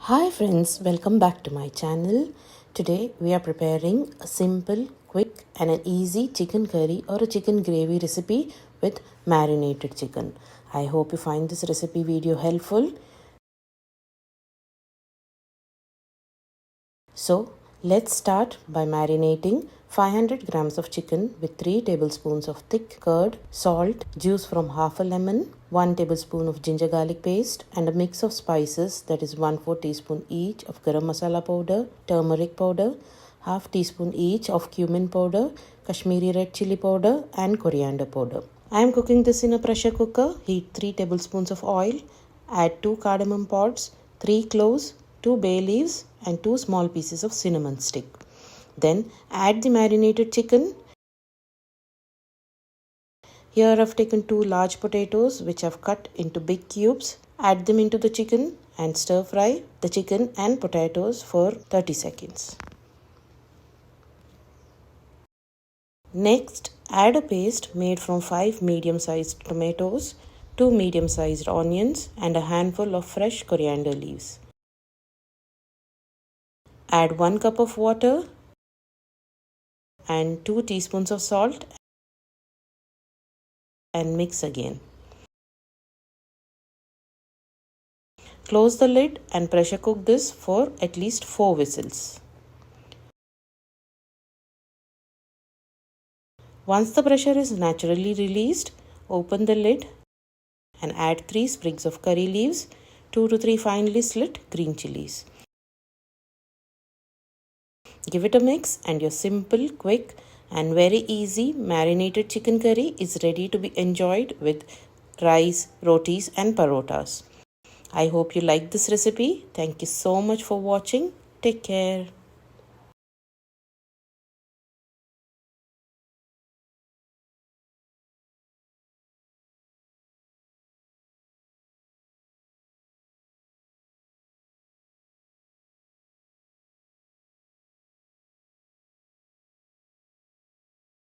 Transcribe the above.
Hi friends, welcome back to my channel. Today we are preparing a simple, quick and an easy chicken curry or a chicken gravy recipe with marinated chicken. I hope you find this recipe video helpful. So let's start by marinating 500 grams of chicken with 3 tablespoons of thick curd, salt, juice from half a lemon, 1 tablespoon of ginger garlic paste and a mix of spices that is 1/4 teaspoon each of garam masala powder, turmeric powder, half teaspoon each of cumin powder, Kashmiri red chili powder and coriander powder. I am cooking this in a pressure cooker. Heat 3 tablespoons of oil. Add 2 cardamom pods, 3 cloves, 2 bay leaves and 2 small pieces of cinnamon stick. Then add the marinated chicken. Here I've taken 2 large potatoes which I've cut into big cubes. Add them into the chicken and stir fry the chicken and potatoes for 30 seconds. Next, add a paste made from 5 medium-sized tomatoes, 2 medium-sized onions and a handful of fresh coriander leaves. Add 1 cup of water and 2 teaspoons of salt and mix again. Close the lid and pressure cook this for at least 4 whistles. Once the pressure is naturally released, open the lid and add 3 sprigs of curry leaves, 2 to 3 finely slit green chilies. Give it a mix and your simple, quick and very easy marinated chicken curry is ready to be enjoyed with rice, rotis and parotas. I hope you like this recipe. Thank you so much for watching. Take care.